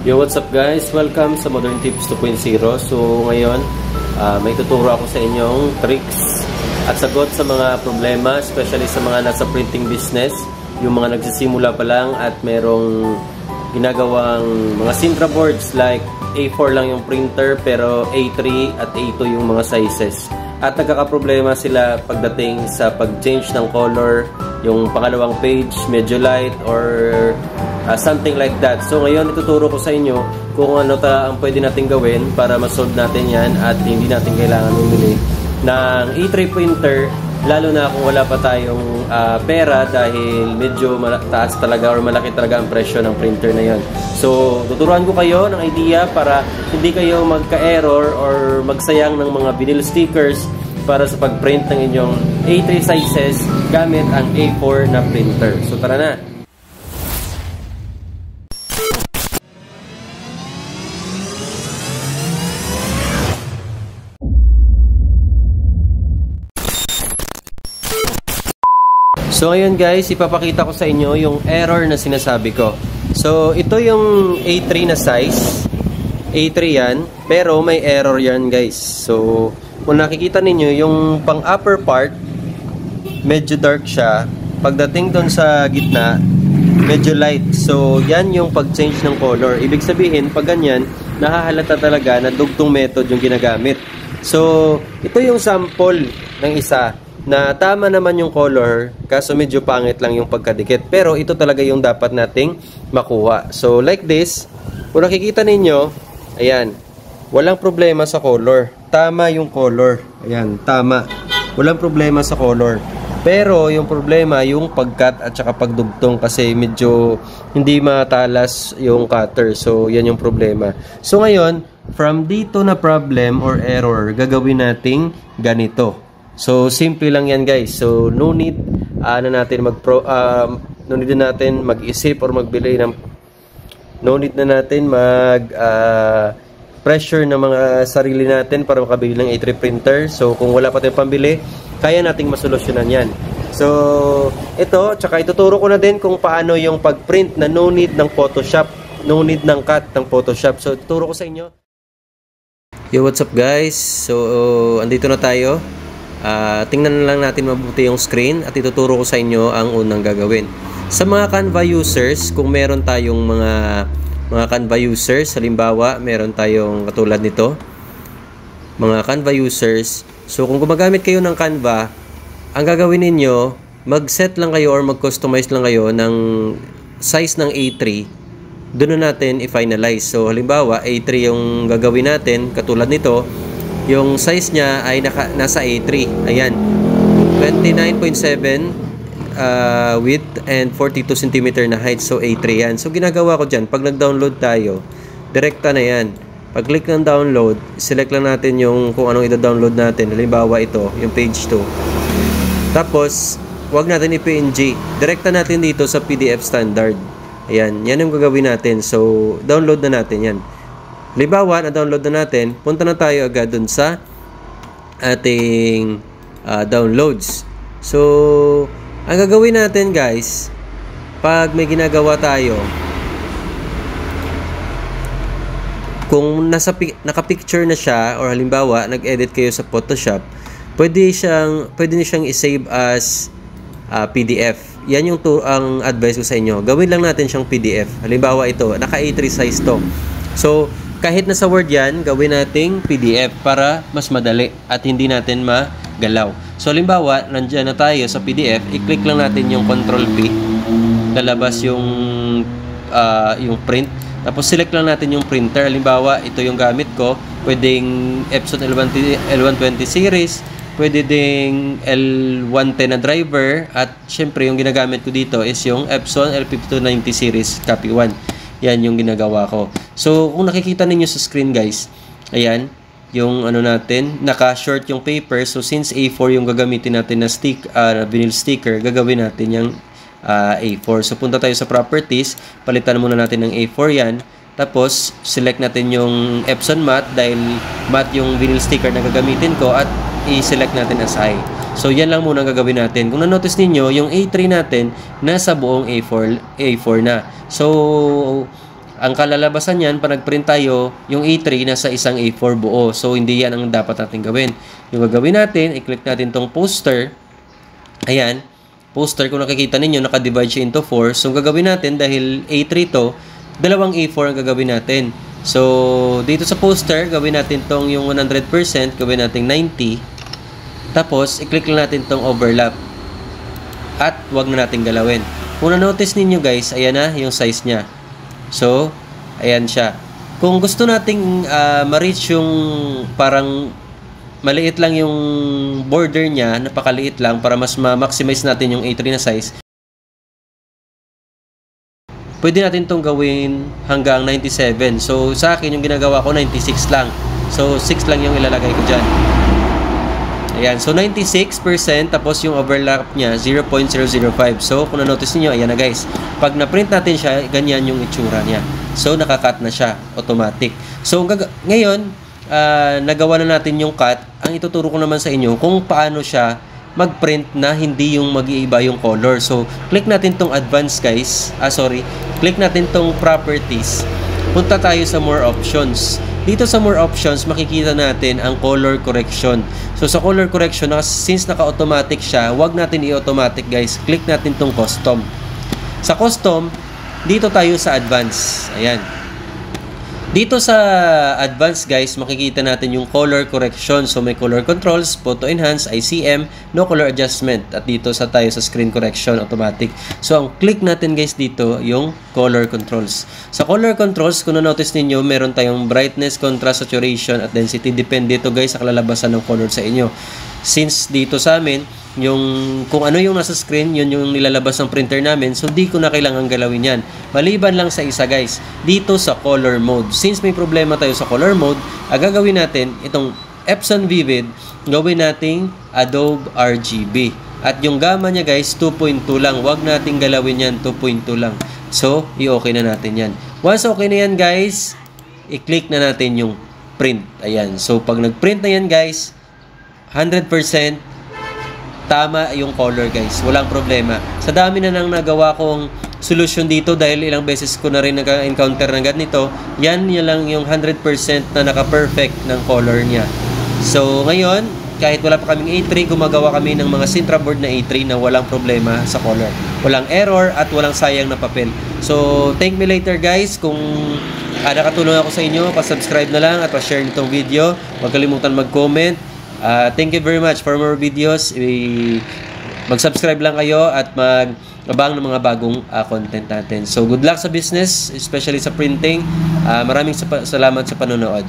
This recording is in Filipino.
Yo, what's up guys? Welcome sa Modern Tips 2.0. So ngayon, may tuturo ako sa inyong tricks at sagot sa mga problema, especially sa mga nasa printing business, yung mga nagsisimula pa lang at merong ginagawang mga Sintra boards like A4 lang yung printer pero A3 at A2 yung mga sizes. At nagkakaproblema sila pagdating sa pag-change ng color, yung pangalawang page medyo light or something like that. So ngayon ituturo ko sa inyo kung ano ang pwede natin gawin para ma-solve natin yan at hindi natin kailangan bumili ng A3 printer, lalo na kung wala pa tayong pera dahil medyo taas talaga or malaki talaga ang presyo ng printer na yon. So tuturuan ko kayo ng idea para hindi kayo magka-error or magsayang ng mga vinyl stickers para sa pag-print ng inyong A3 sizes gamit ang A4 na printer. So tara na! So ngayon guys, ipapakita ko sa inyo yung error na sinasabi ko. So ito yung A3 na size. A3 yan, pero may error yan guys. So kung nakikita ninyo, yung pang upper part, medyo dark siya. Pagdating doon sa gitna, medyo light. So yan yung pag-change ng color. Ibig sabihin, pag ganyan, nahahalata talaga na dugtong method yung ginagamit. So ito yung sample ng isa na tama naman yung color, kaso medyo pangit lang yung pagkadikit. Pero ito talaga yung dapat nating makuha. So like this, kung nakikita ninyo, ayan, walang problema sa color. Tama yung color. Ayan, tama. Walang problema sa color. Pero yung problema, yung pagkat at saka pagdugtong kasi medyo hindi matalas yung cutter. So yan yung problema. So ngayon, from dito na problem or error, gagawin nating ganito. So simple lang yan guys. So no need no need na natin mag-isip or magbili ng pressure ng mga sarili natin para makabili ng A3 printer. So kung wala pa tayong pambili, kaya nating masolusyonan yan. So ito, tsaka ituturo ko na din kung paano yung pag-print na no need ng Photoshop, no need ng cut ng Photoshop. So ituturo ko sa inyo. Yo, what's up guys? So andito na tayo. Tingnan na lang natin mabuti yung screen at ituturo ko sa inyo ang unang gagawin. Sa mga Canva users, kung meron tayong mga Canva users, halimbawa meron tayong katulad nito, mga Canva users, so kung gumagamit kayo ng Canva, ang gagawin ninyo, mag-set lang kayo or mag-customize lang kayo ng size ng A3, doon na natin i-finalize. So halimbawa A3 yung gagawin natin, katulad nito, yung size niya ay nasa A3. Ayan. 29.7 width and 42 cm na height. So A3 yan. So ginagawa ko dyan, pag nag-download tayo, direkta na yan. Pag click ng download, select lang natin yung kung anong i-download natin. Halimbawa ito, yung page 2. Tapos, wag natin i-PNG. Direkta natin dito sa PDF standard. Ayan. Yan yung gagawin natin. So, download na natin yan. Halimbawa, na-download na natin, punta na tayo agad dun sa ating downloads. So, ang gagawin natin guys, pag may ginagawa tayo, kung naka-picture na siya, or halimbawa, nag-edit kayo sa Photoshop, pwede niyo siyang i-save as PDF. Yan yung ang advice ko sa inyo. Gawin lang natin siyang PDF. Halimbawa ito, naka A3 size to. So, kahit nasa Word yan, gawin nating PDF para mas madali at hindi natin magalaw. So, halimbawa, nandiyan na tayo sa PDF, i-click lang natin yung Ctrl P, lalabas yung print. Tapos, select lang natin yung printer. Halimbawa, ito yung gamit ko. Pwedeng Epson L120 series, pwede ding L110 na driver, at syempre, yung ginagamit ko dito is yung Epson L5290 series copy 1. Yan yung ginagawa ko. So, kung nakikita ninyo sa screen guys, ayan, yung ano natin, naka-short yung paper. So, since A4 yung gagamitin natin na vinyl sticker, gagawin natin yung A4. So, punta tayo sa properties, palitan muna natin ng A4 yan. Tapos, select natin yung Epson matte dahil matte yung vinyl sticker na gagamitin ko at i-select natin as high. So, yan lang muna gagawin natin. Kung na-notice ninyo, yung A3 natin, nasa buong A4 na. So, ang kalalabasan yan, pag nag-print tayo, yung A3 nasa isang A4 buo. So, hindi yan ang dapat natin gawin. Yung gagawin natin, i-click natin tong poster. Ayan, poster, kung nakikita ninyo, naka-divide siya into 4. So, ang gagawin natin, dahil A3 to, dalawang A4 ang gagawin natin. So, dito sa poster, gawin natin tong yung 100%, gawin natin 90. Tapos, i-click lang natin tong overlap. At, wag na natin galawin. Kung na-notice ninyo guys, ayan na yung size niya. So, ayan siya. Kung gusto nating ma-reach yung parang maliit lang yung border niya, napakaliit lang para mas ma-maximize natin yung A3 na size, pwede natin itong gawin hanggang 97. So, sa akin, yung ginagawa ko, 96 lang. So, 6 lang yung ilalagay ko dyan. Ayan. So, 96%, tapos yung overlap niya, 0.005. So, kung na-notice niyo, ayan na guys. Pag na-print natin siya, ganyan yung itsura niya. So, naka-cut na siya. Automatic. So, ngayon, nagawa na natin yung cut. Ang ituturo ko naman sa inyo kung paano siya mag-print na hindi yung mag-iiba yung color. So, click natin tong advanced guys. Click natin tong properties. Punta tayo sa more options. Dito sa more options, makikita natin ang color correction. So, sa color correction, since naka-automatic siya, wag natin i-automatic guys. Click natin tong custom. Sa custom, dito tayo sa advanced. Ayan. Dito sa advanced guys, makikita natin yung color correction. So, may color controls, photo enhance, ICM, no color adjustment. At dito tayo sa screen correction, automatic. So, ang click natin guys dito, yung color controls. Sa color controls, kung na-notice ninyo, meron tayong brightness, contrast, saturation, at density. Depende ito guys sa kalalabasan ng color sa inyo. Since dito sa amin, kung ano yung nasa screen, yun yung nilalabas ng printer namin. So, di ko na kailangan galawin yan. Maliban lang sa isa guys, dito sa color mode. Since may problema tayo sa color mode, gagawin natin itong Epson Vivid, gawin nating Adobe RGB. At yung gamma niya guys, 2.2 lang. Huwag nating galawin yan, 2.2 lang. So, i-okay na natin yan. Once okay na yan guys, i-click na natin yung print. Ayan. So, pag nag-print na yan guys, 100% tama yung color guys. Walang problema. Sa dami na nang nagawa kong solution dito dahil ilang beses ko na rin nag-encounter ng ganito, yan lang yung 100% na naka-perfect ng color niya. So, ngayon, kahit wala pa kaming A3, gumagawa kami ng mga Sintra board na A3 na walang problema sa color. Walang error at walang sayang na papel. So, thank me later guys. Kung nakatulong ako sa inyo, pa-subscribe na lang at pa-share nitong video. Huwag kalimutan mag-comment. Thank you very much. For more videos, mag-subscribe lang kayo at mag-abang ng mga bagong content natin. So, good luck sa business, especially sa printing. Maraming salamat sa panonood.